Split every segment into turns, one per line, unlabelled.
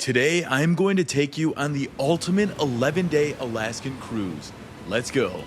Today, I'm going to take you on the ultimate 11-day Alaskan cruise. Let's go.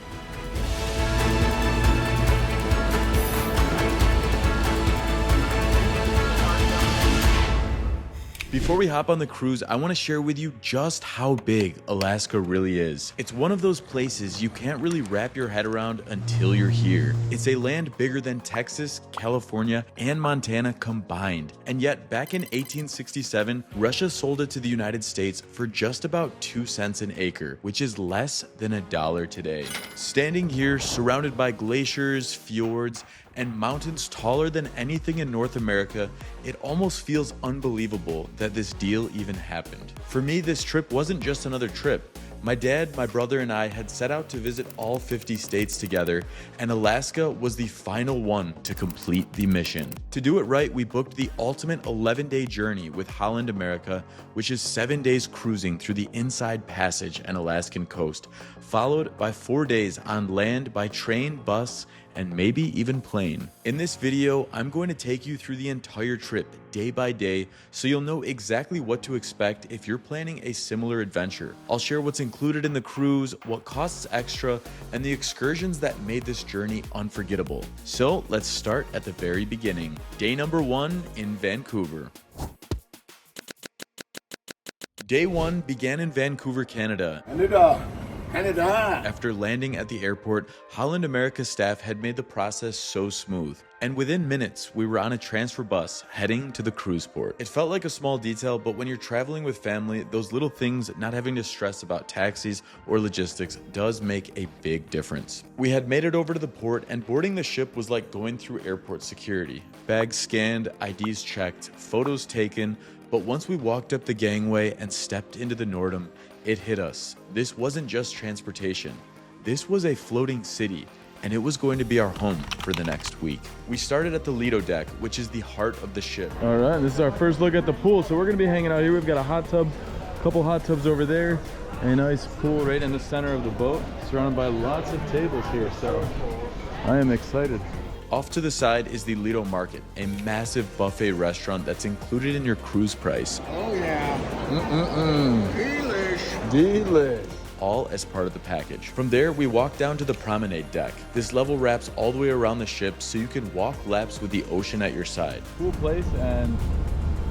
Before we hop on the cruise, I want to share with you just how big Alaska really is. It's one of those places you can't really wrap your head around until you're here. It's a land bigger than Texas, California, and Montana combined. And yet, back in 1867, Russia sold it to the United States for just about 2 cents an acre, which is less than $1 today. Standing here, surrounded by glaciers, fjords, and mountains taller than anything in North America, it almost feels unbelievable that this deal even happened. For me, this trip wasn't just another trip. My dad, my brother, and I had set out to visit all 50 states together, and Alaska was the final one to complete the mission. To do it right, we booked the ultimate 11-day journey with Holland America, which is 7 days cruising through the Inside Passage and Alaskan coast, followed by 4 days on land by train, bus, and maybe even plane. In this video, I'm going to take you through the entire trip day by day so you'll know exactly what to expect if you're planning a similar adventure. I'll share what's included in the cruise, what costs extra, and the excursions that made this journey unforgettable. So let's start at the very beginning. Day number 1 in Vancouver. Day 1 began in Vancouver, Canada. After landing at the airport, Holland America staff had made the process so smooth, and within minutes, we were on a transfer bus heading to the cruise port. It felt like a small detail, but when you're traveling with family, those little things, not having to stress about taxis or logistics, does make a big difference. We had made it over to the port, and boarding the ship was like going through airport security. Bags scanned, IDs checked, photos taken, but once we walked up the gangway and stepped into the Nordum, it hit us. This wasn't just transportation. This was a floating city, and it was going to be our home for the next week. We started at the Lido deck, which is the heart of the ship.
All right, this is our first look at the pool. So we're gonna be hanging out here. We've got a hot tub, a couple hot tubs over there, a nice pool right in the center of the boat, surrounded by lots of tables here. So I am excited.
Off to the side is the Lido Market, a massive buffet restaurant that's included in your cruise price.
Oh yeah.
Delish.
All as part of the package. From there, we walk down to the promenade deck. This level wraps all the way around the ship so you can walk laps with the ocean at your side.
Cool place, and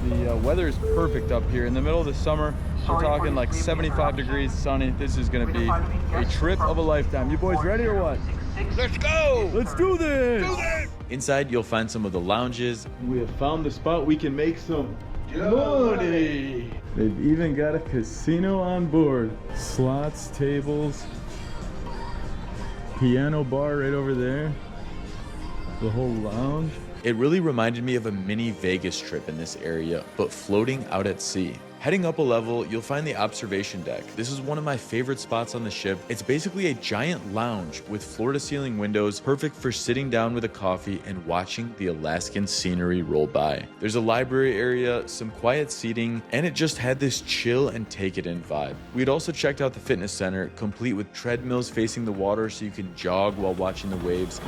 the weather is perfect up here. In the middle of the summer, we're talking like 75 degrees, sunny. This is gonna be a trip of a lifetime. You boys ready or what?
Let's go!
Let's do this!
Inside, you'll find some of the lounges.
We have found the spot we can make some money. They've even got a casino on board. Slots, tables, piano bar right over there. The whole lounge.
It really reminded me of a mini Vegas trip in this area, but floating out at sea. Heading up a level, you'll find the observation deck. This is one of my favorite spots on the ship. It's basically a giant lounge with floor-to-ceiling windows, perfect for sitting down with a coffee and watching the Alaskan scenery roll by. There's a library area, some quiet seating, and it just had this chill and take-it-in vibe. We had also checked out the fitness center, complete with treadmills facing the water so you can jog while watching the waves.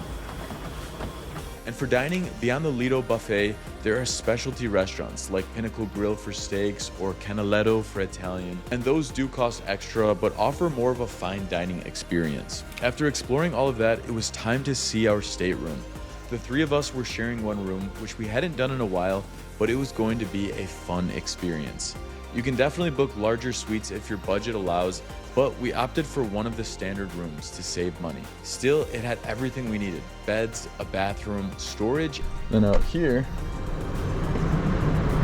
And for dining, beyond the Lido buffet, there are specialty restaurants like Pinnacle Grill for steaks or Canaletto for Italian, and those do cost extra but offer more of a fine dining experience. After exploring all of that, it was time to see our stateroom. The 3 of us were sharing one room, which we hadn't done in a while, but it was going to be a fun experience. You can definitely book larger suites if your budget allows, but we opted for one of the standard rooms to save money. Still, it had everything we needed: beds, a bathroom, storage.
Then out here,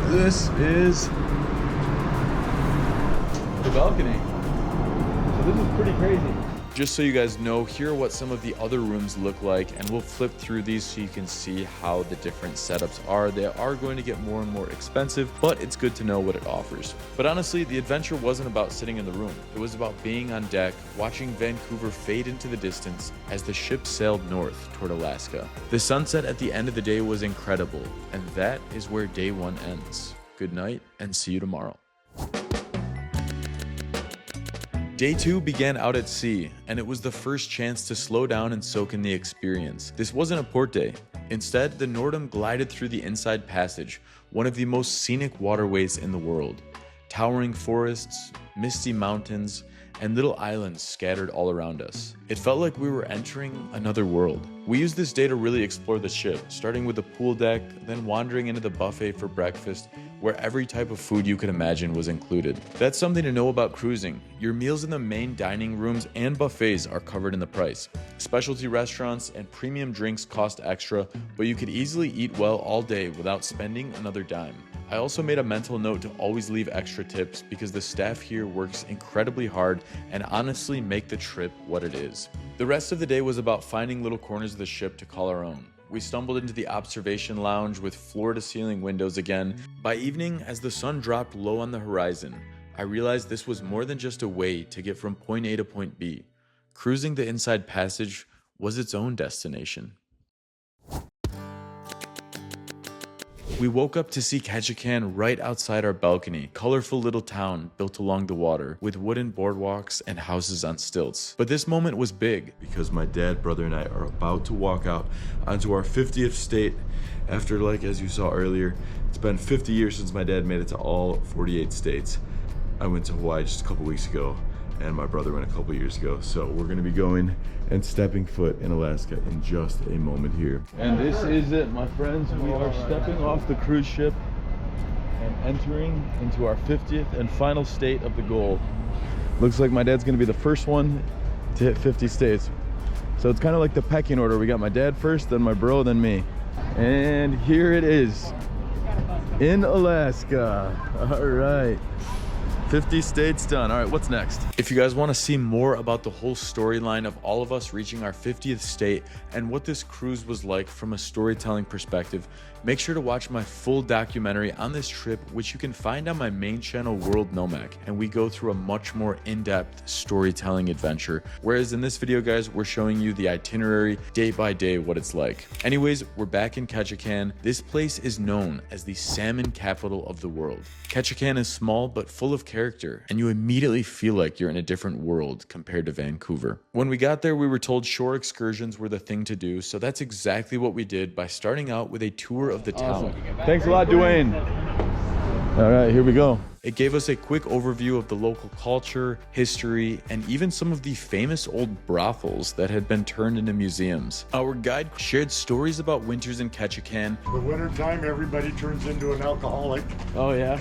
this is the balcony. So this is pretty crazy.
Just so you guys know, here are what some of the other rooms look like, and we'll flip through these so you can see how the different setups are. They are going to get more and more expensive, but it's good to know what it offers. But honestly, the adventure wasn't about sitting in the room. It was about being on deck, watching Vancouver fade into the distance as the ship sailed north toward Alaska. The sunset at the end of the day was incredible, and that is where day 1 ends. Good night, and see you tomorrow. Day 2 began out at sea, and it was the first chance to slow down and soak in the experience. This wasn't a port day. Instead, the Nordum glided through the Inside Passage, one of the most scenic waterways in the world. towering forests, misty mountains, and little islands scattered all around us. It felt like we were entering another world. We used this day to really explore the ship, starting with the pool deck, then wandering into the buffet for breakfast, where every type of food you could imagine was included. That's something to know about cruising. Your meals in the main dining rooms and buffets are covered in the price. Specialty restaurants and premium drinks cost extra, but you could easily eat well all day without spending another dime. I also made a mental note to always leave extra tips because the staff here works incredibly hard and honestly make the trip what it is. The rest of the day was about finding little corners of the ship to call our own. We stumbled into the observation lounge with floor-to-ceiling windows again. By evening, as the sun dropped low on the horizon, I realized this was more than just a way to get from point A to point B. Cruising the Inside Passage was its own destination. We woke up to see Ketchikan right outside our balcony, colorful little town built along the water with wooden boardwalks and houses on stilts. But this moment was big because my dad, brother, and I are about to walk out onto our 50th state after, like, as you saw earlier, it's been 50 years since my dad made it to all 48 states. I went to Hawaii just a couple weeks ago, and my brother went a couple years ago. So we're gonna be going and stepping foot in Alaska in just a moment here.
And this is it, my friends. We are stepping off the cruise ship and entering into our 50th and final state of the goal. Looks like my dad's gonna be the first one to hit 50 states. So it's kind of like the pecking order. We got my dad first, then my bro, then me. And here it is in Alaska. All right. 50 states done. All right, what's next?
If you guys want to see more about the whole storyline of all of us reaching our 50th state and what this cruise was like from a storytelling perspective, make sure to watch my full documentary on this trip, which you can find on my main channel, World Nomac, and we go through a much more in-depth storytelling adventure. Whereas in this video, guys, we're showing you the itinerary day by day, what it's like. Anyways, we're back in Ketchikan. This place is known as the salmon capital of the world. Ketchikan is small but full of character, and you immediately feel like you're in a different world compared to Vancouver. When we got there, we were told shore excursions were the thing to do, so that's exactly what we did by starting out with a tour of the town.
Thanks a lot, Dwayne. All right, here we go.
It gave us a quick overview of the local culture, history, and even some of the famous old brothels that had been turned into museums. Our guide shared stories about winters in Ketchikan.
The wintertime, everybody turns into an alcoholic.
Oh, yeah.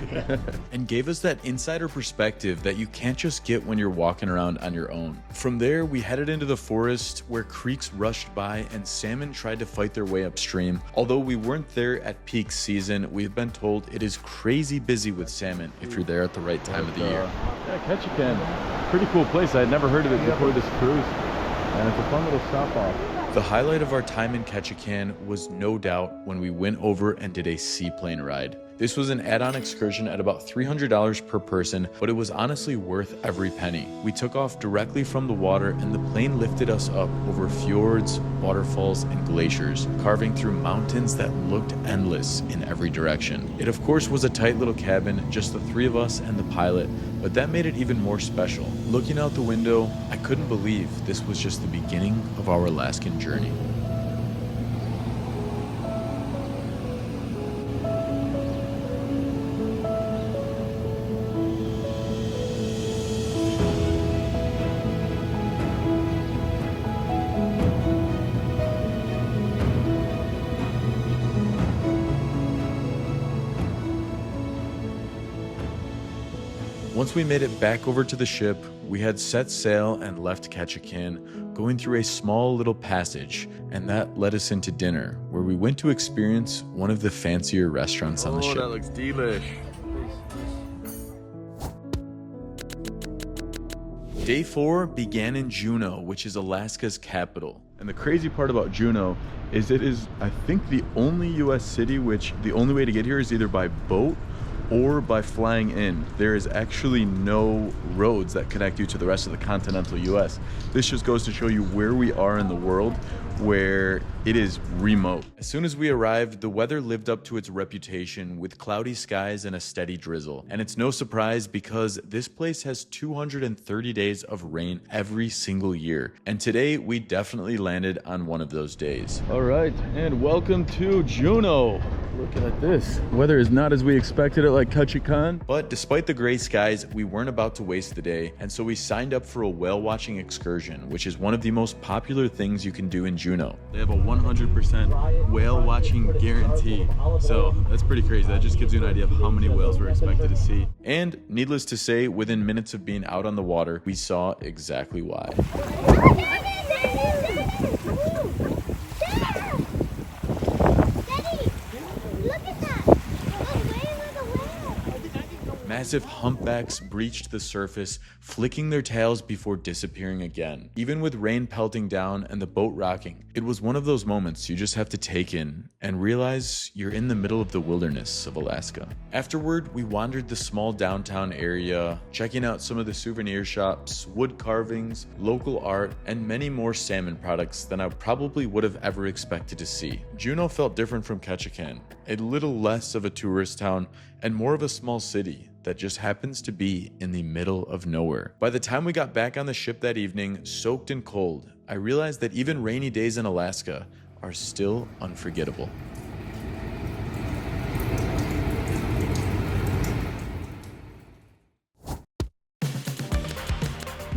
And gave us that insider perspective that you can't just get when you're walking around on your own. From there, we headed into the forest where creeks rushed by and salmon tried to fight their way upstream. Although we weren't there at peak season, we've been told it is crazy busy with salmon if you're there at the right time of the year.
Yeah, Ketchikan, pretty cool place. I had never heard of it before this cruise, and it's a fun little stop off.
The highlight of our time in Ketchikan was no doubt when we went over and did a seaplane ride. This was an add-on excursion at about $300 per person, but it was honestly worth every penny. We took off directly from the water and the plane lifted us up over fjords, waterfalls, and glaciers, carving through mountains that looked endless in every direction. It of course was a tight little cabin, just the three of us and the pilot, but that made it even more special. Looking out the window, I couldn't believe this was just the beginning of our Alaskan journey. Once we made it back over to the ship, we had set sail and left Ketchikan, going through a small little passage, and that led us into dinner, where we went to experience one of the fancier restaurants on the ship.
That looks delish.
Day 4 began in Juneau, which is Alaska's capital.
And the crazy part about Juneau is it is, I think, the only U.S. city which the only way to get here is either by boat or by flying in. There is actually no roads that connect you to the rest of the continental US. This just goes to show you where we are in the world.
where it is remote. As soon as we arrived, the weather lived up to its reputation with cloudy skies and a steady drizzle. And it's no surprise because this place has 230 days of rain every single year. And today we definitely landed on one of those days.
All right, and welcome to Juneau. Look at this. Weather is not as we expected it, like Ketchikan.
But despite the gray skies, we weren't about to waste the day, and so we signed up for a whale watching excursion, which is one of the most popular things you can do in Juneau.
They have a 100% whale watching guarantee. So that's pretty crazy. That just gives you an idea of how many whales we're expected to see.
And needless to say, within minutes of being out on the water, we saw exactly why. Massive humpbacks breached the surface, flicking their tails before disappearing again. Even with rain pelting down and the boat rocking, it was one of those moments you just have to take in and realize you're in the middle of the wilderness of Alaska. Afterward, we wandered the small downtown area, checking out some of the souvenir shops, wood carvings, local art, and many more salmon products than I probably would have ever expected to see. Juneau felt different from Ketchikan, a little less of a tourist town and more of a small city that just happens to be in the middle of nowhere. By the time we got back on the ship that evening, soaked and cold, I realized that even rainy days in Alaska are still unforgettable.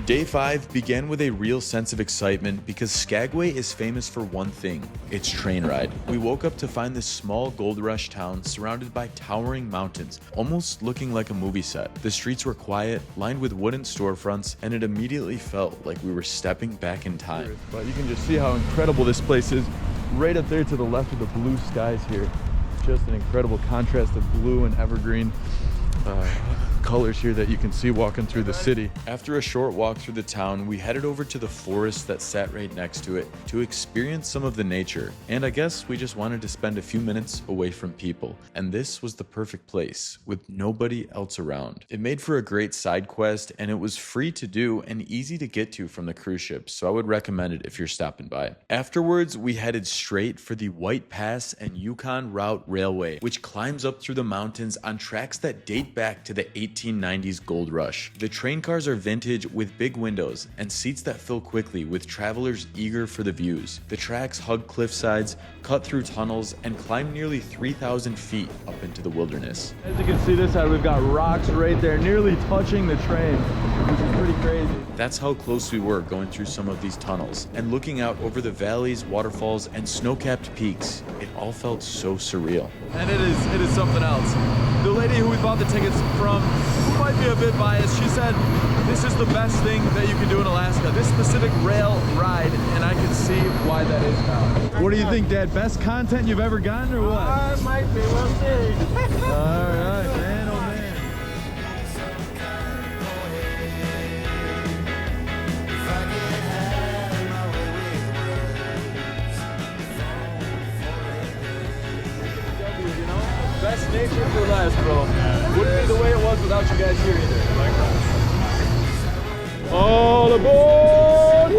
Day 5 began with a real sense of excitement because Skagway is famous for one thing, its train ride. We woke up to find this small gold rush town surrounded by towering mountains, almost looking like a movie set. The streets were quiet, lined with wooden storefronts, and it immediately felt like we were stepping back in time.
But you can just see how incredible this place is right up there to the left of the blue skies here. Just an incredible contrast of blue and evergreen colors here that you can see walking through the city.
After a short walk through the town, we headed over to the forest that sat right next to it to experience some of the nature. And I guess we just wanted to spend a few minutes away from people. And this was the perfect place, with nobody else around. It made for a great side quest, and it was free to do and easy to get to from the cruise ship, so I would recommend it if you're stopping by. Afterwards, we headed straight for the White Pass and Yukon Route Railway, which climbs up through the mountains on tracks that date back to the 1890s gold rush. The train cars are vintage with big windows and seats that fill quickly with travelers eager for the views. The tracks hug cliff sides, cut through tunnels, and climb nearly 3,000 feet up into the wilderness.
As you can see this side, we've got rocks right there nearly touching the train, which is pretty crazy.
That's how close we were going through some of these tunnels and looking out over the valleys, waterfalls, and snow-capped peaks. It all felt so surreal.
And it is something else. The lady who we bought the tickets from, who might be a bit biased, she said this is the best thing that you can do in Alaska, this specific rail ride, and I can see why that is now. What do you think, Dad? Best content you've ever gotten, or what?
Might be, we'll see.
All right, man, oh man. Best nature for last, bro. Wouldn't be the way it was without you guys here either. All aboard!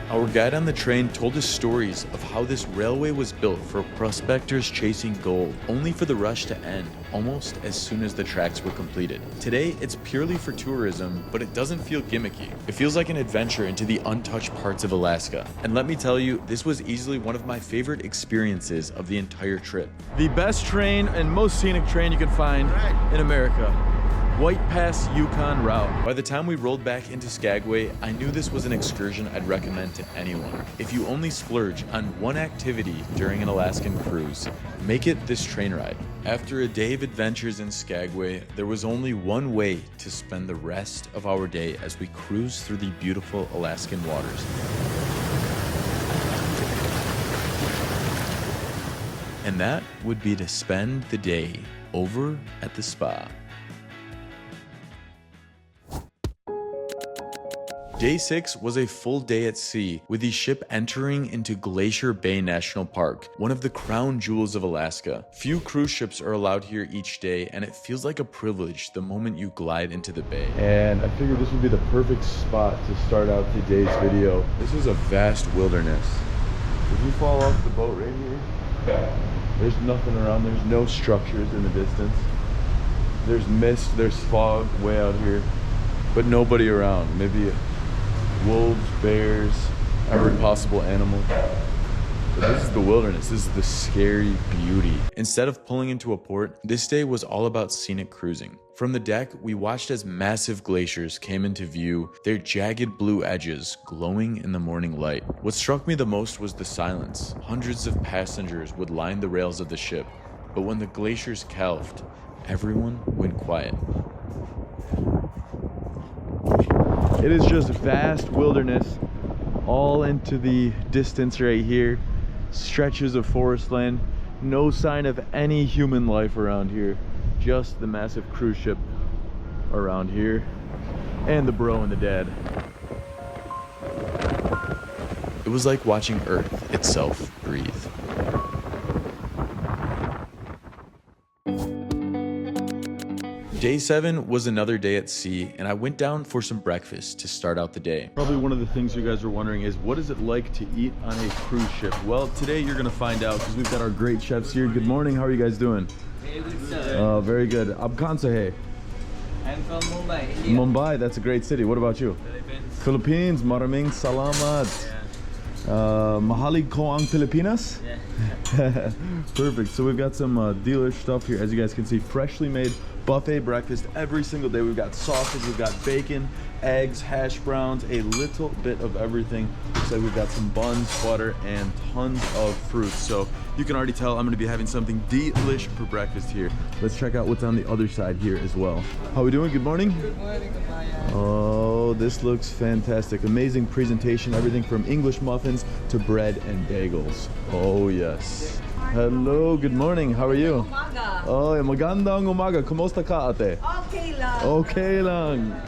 Our guide on the train told us stories of how this railway was built for prospectors chasing gold, only for the rush to end almost as soon as the tracks were completed. Today, it's purely for tourism, but it doesn't feel gimmicky. It feels like an adventure into the untouched parts of Alaska. And let me tell you, this was easily one of my favorite experiences of the entire trip.
The best train and most scenic train you can find in America. White Pass Yukon Route.
By the time we rolled back into Skagway, I knew this was an excursion I'd recommend to anyone. If you only splurge on one activity during an Alaskan cruise, make it this train ride. After a day of adventures in Skagway, there was only one way to spend the rest of our day as we cruised through the beautiful Alaskan waters. And that would be to spend the day over at the spa. Day 6 was a full day at sea, with the ship entering into Glacier Bay National Park, one of the crown jewels of Alaska. Few cruise ships are allowed here each day, and it feels like a privilege the moment you glide into the bay.
And I figured this would be the perfect spot to start out today's video. This is a vast wilderness. If you fall off the boat right here, there's nothing around. There's no structures in the distance. There's mist, there's fog way out here, but nobody around. Maybe wolves, bears, every possible animal. But this is the wilderness. This is the scary beauty.
Instead of pulling into a port, this day was all about scenic cruising. From the deck, we watched as massive glaciers came into view, their jagged blue edges glowing in the morning light. What struck me the most was the silence. Hundreds of passengers would line the rails of the ship, but when the glaciers calved, everyone went quiet.
It is just vast wilderness all into the distance right here. Stretches of forest land. No sign of any human life around here. Just the massive cruise ship around here and the bro and the dad.
It was like watching Earth itself breathe. Day 7 was another day at sea, and I went down for some breakfast to start out the day.
Probably one of the things you guys are wondering is, what is it like to eat on a cruise ship? Well, today you're gonna find out because we've got our great chefs here. Good morning, how are you guys doing?
Very good, sir.
Very good. Ab khan se hai?
I'm from Mumbai, India.
Mumbai, that's a great city. What about you?
Philippines.
Philippines, maraming salamat. Mahali ko ang Pilipinas?
Yeah.
Perfect. So we've got some delish stuff here. As you guys can see, freshly made buffet breakfast every single day. We've got sausage, we've got bacon, eggs, hash browns, a little bit of everything. So we've got some buns, butter, and tons of fruit. So you can already tell I'm gonna be having something delish for breakfast here. Let's check out what's on the other side here as well. How we doing? Good morning.
Good morning,
Oh, this looks fantastic. Amazing presentation. Everything from English muffins to bread and bagels. Oh, yes. Hello, good morning. How are you?
Umaga.
Oh, magandang umaga. Kumusta ka, ate?
Okay lang.
Okay lang.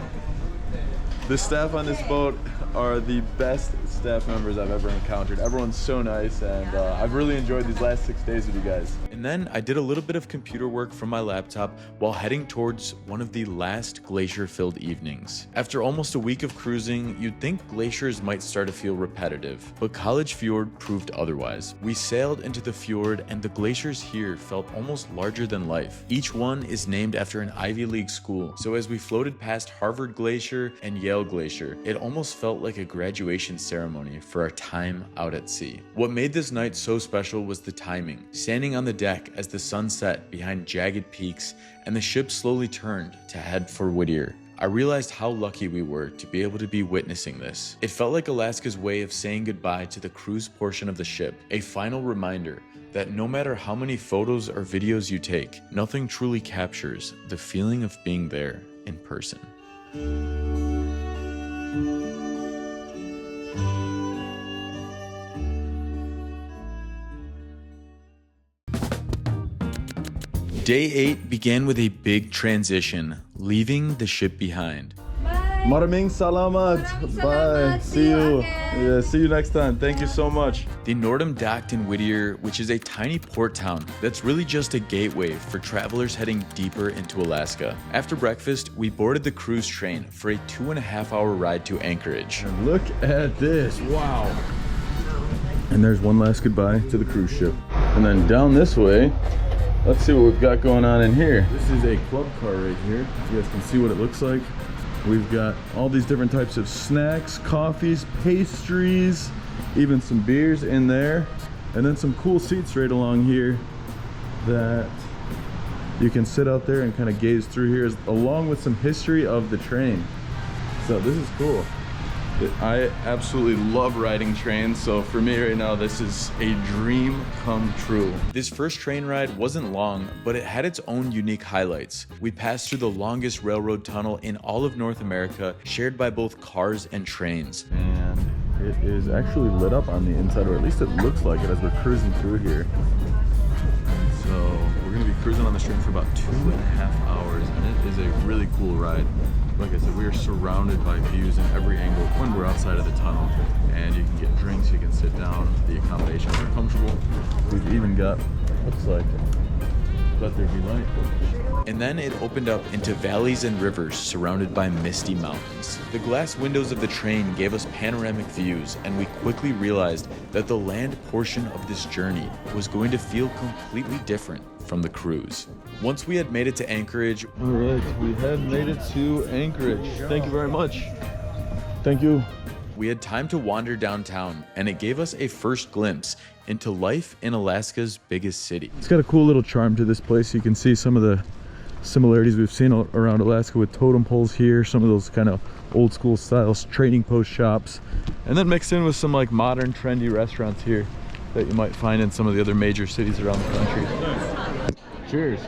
The staff on this boat are the best staff members I've ever encountered. Everyone's so nice, and I've really enjoyed these last 6 days with you guys.
And then I did a little bit of computer work from my laptop while heading towards one of the last glacier-filled evenings. After almost a week of cruising, you'd think glaciers might start to feel repetitive, but College Fjord proved otherwise. We sailed into the fjord, and the glaciers here felt almost larger than life. Each one is named after an Ivy League school, so as we floated past Harvard Glacier and Yale Glacier, it almost felt like a graduation ceremony for our time out at sea. What made this night so special was the timing. Standing on the deck as the sun set behind jagged peaks and the ship slowly turned to head for Whittier, I realized how lucky we were to be able to be witnessing this. It felt like Alaska's way of saying goodbye to the cruise portion of the ship, a final reminder that no matter how many photos or videos you take, nothing truly captures the feeling of being there in person. Day 8 began with a big transition, leaving the ship behind.
Maraming salamat.
Maraming
Bye.
salamat.
See you.
again.
Yeah, see you next time. Thank you so much.
The Nordum docked in Whittier, which is a tiny port town that's really just a gateway for travelers heading deeper into Alaska. After breakfast, we boarded the cruise train for a 2.5-hour ride to Anchorage.
And look at this. Wow. And there's one last goodbye to the cruise ship. And then down this way, let's see what we've got going on in here. This is a club car right here. You guys can see what it looks like. We've got all these different types of snacks, coffees, pastries, even some beers in there. And then some cool seats right along here that you can sit out there and kind of gaze through here, along with some history of the train. So this is cool. I absolutely love riding trains, so for me right now, this is a dream come true.
This first train ride wasn't long, but it had its own unique highlights. We passed through the longest railroad tunnel in all of North America, shared by both cars and trains.
And it is actually lit up on the inside, or at least it looks like it as we're cruising through here. So we're gonna be cruising on the train for about 2.5 hours, and it is a really cool ride. Like I said, we are surrounded by views in every angle when we're outside of the tunnel, and you can get drinks, you can sit down, the accommodations are comfortable. We've even got, looks like, let there be light.
And then it opened up into valleys and rivers surrounded by misty mountains. The glass windows of the train gave us panoramic views, and we quickly realized that the land portion of this journey was going to feel completely different from the cruise. Once we had made it to Anchorage,
All right, we have made it to Anchorage. Thank you very much. Thank you.
we had time to wander downtown, and it gave us a first glimpse into life in Alaska's biggest city.
It's got a cool little charm to this place. You can see some of the similarities we've seen around Alaska with totem poles here, some of those kind of old school styles, trading post shops, and then mixed in with some like modern trendy restaurants here that you might find in some of the other major cities around the country. Cheers.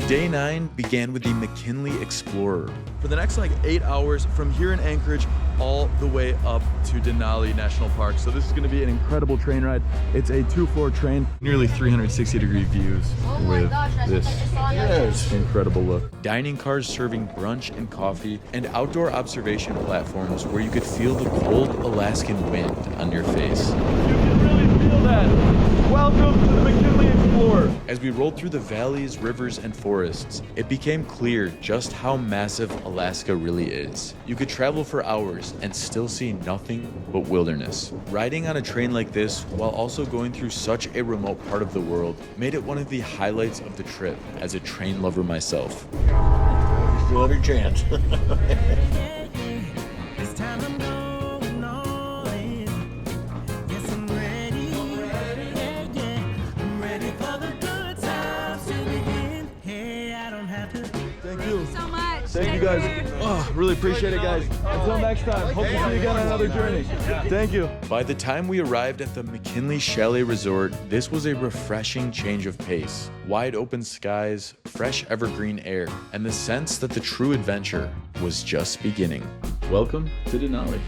Day 9 began with the McKinley Explorer. For the next like 8 hours from here in Anchorage all the way up to Denali National Park.
So this is going to be an incredible train ride. It's a 2-floor train, nearly 360-degree views with this incredible look.
Dining cars serving brunch and coffee, and outdoor observation platforms where you could feel the cold Alaskan wind on your face.
You can really feel that. Welcome to the McKinley Explorer.
As we rolled through the valleys, rivers, and forests, it became clear just how massive Alaska really is. You could travel for hours and still see nothing but wilderness. Riding on a train like this, while also going through such a remote part of the world, made it one of the highlights of the trip as a train lover myself.
You still have your chance.
Thank you guys. Oh, really appreciate it, guys. Until next time. Hope to see you again on another journey. Thank you.
By the time we arrived at the McKinley Chalet Resort, this was a refreshing change of pace. Wide open skies, fresh evergreen air, and the sense that the true adventure was just beginning.
Welcome to Denali.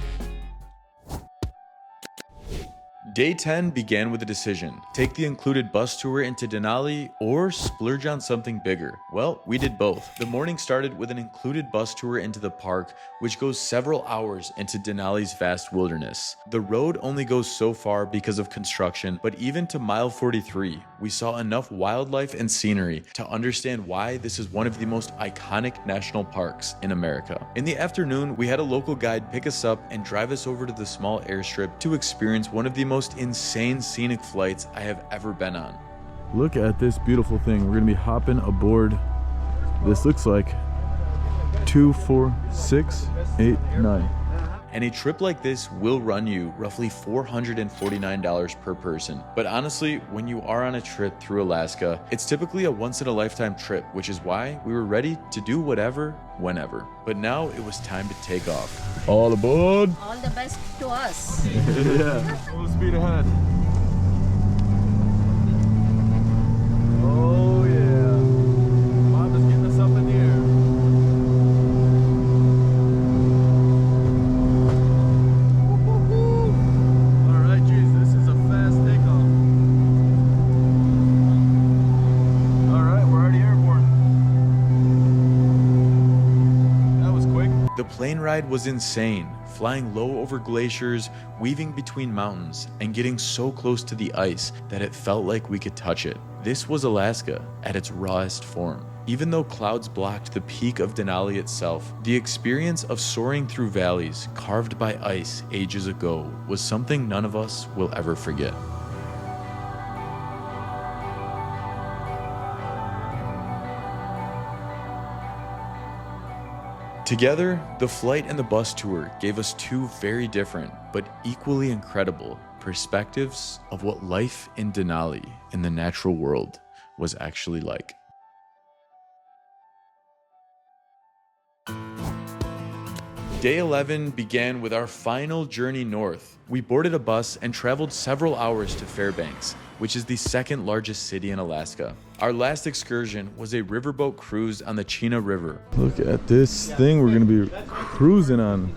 Day 10 began with a decision. Take the included bus tour into Denali or splurge on something bigger. Well, we did both. The morning started with an included bus tour into the park, which goes several hours into Denali's vast wilderness. The road only goes so far because of construction, but even to mile 43, we saw enough wildlife and scenery to understand why this is one of the most iconic national parks in America. In the afternoon, we had a local guide pick us up and drive us over to the small airstrip to experience one of the most insane scenic flights I have ever been on.
Look at this beautiful thing. We're gonna be hopping aboard. This looks like 2, 4, 6, 8, 9.
And a trip like this will run you roughly $449 per person. But honestly, when you are on a trip through Alaska, it's typically a once-in-a-lifetime trip, which is why we were ready to do whatever, whenever. But now it was time to take off.
All aboard.
All the best to us.
Yeah, full speed ahead. Oh yeah. Bob is getting us up in the air. All right, geez, this is a fast takeoff. All right, we're already airborne. That was quick.
The plane ride was insane, flying low over glaciers, weaving between mountains, and getting so close to the ice that it felt like we could touch it. This was Alaska at its rawest form. Even though clouds blocked the peak of Denali itself, the experience of soaring through valleys carved by ice ages ago was something none of us will ever forget. Together, the flight and the bus tour gave us two very different, but equally incredible perspectives of what life in Denali in the natural world was actually like. Day 11 began with our final journey north. We boarded a bus and traveled several hours to Fairbanks, which is the second largest city in Alaska. Our last excursion was a riverboat cruise on the Chena River.
Look at this thing we're gonna be cruising on.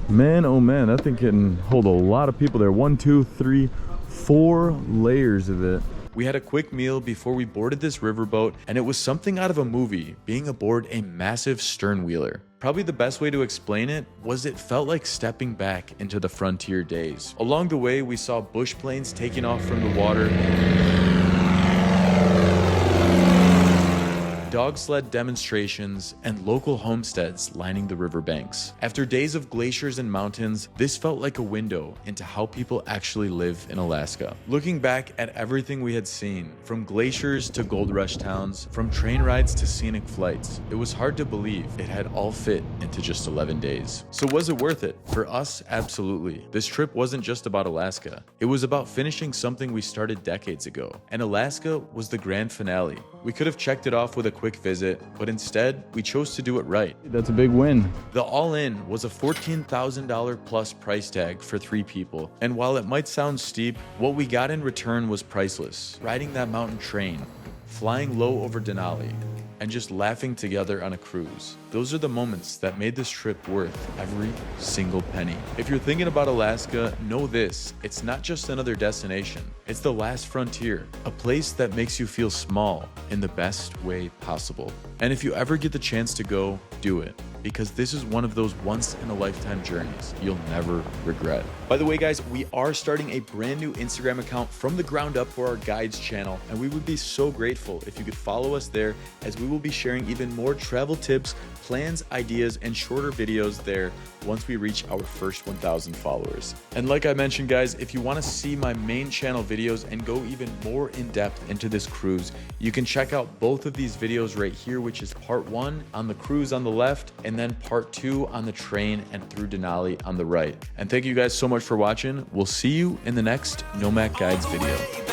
Man, oh man, that thing can hold a lot of people there. 1, 2, 3, 4 layers of it.
We had a quick meal before we boarded this riverboat, and it was something out of a movie, being aboard a massive sternwheeler. Probably the best way to explain it was it felt like stepping back into the frontier days. Along the way, we saw bush planes taking off from the water, dog sled demonstrations, and local homesteads lining the riverbanks. After days of glaciers and mountains, this felt like a window into how people actually live in Alaska. Looking back at everything we had seen, from glaciers to gold rush towns, from train rides to scenic flights, it was hard to believe it had all fit into just 11 days. So was it worth it? For us, absolutely. This trip wasn't just about Alaska. It was about finishing something we started decades ago. And Alaska was the grand finale. We could have checked it off with a quick visit, but instead, we chose to do it right.
That's a big win.
The all-in was a $14,000 plus price tag for 3 people. And while it might sound steep, what we got in return was priceless. Riding that mountain train, flying low over Denali, and just laughing together on a cruise. Those are the moments that made this trip worth every single penny. If you're thinking about Alaska, know this: it's not just another destination. It's the last frontier, a place that makes you feel small in the best way possible. And if you ever get the chance to go, do it, because this is one of those once-in-a-lifetime journeys you'll never regret. By the way, guys, we are starting a brand new Instagram account from the ground up for our guides channel, and we would be so grateful if you could follow us there, as we will be sharing even more travel tips, plans, ideas, and shorter videos there once we reach our first 1,000 followers. And like I mentioned, guys, if you want to see my main channel videos and go even more in depth into this cruise, you can check out both of these videos right here, which is part 1 on the cruise on the left, and then part 2 on the train and through Denali on the right. And thank you guys so much for watching. We'll see you in the next Nomac Guides video.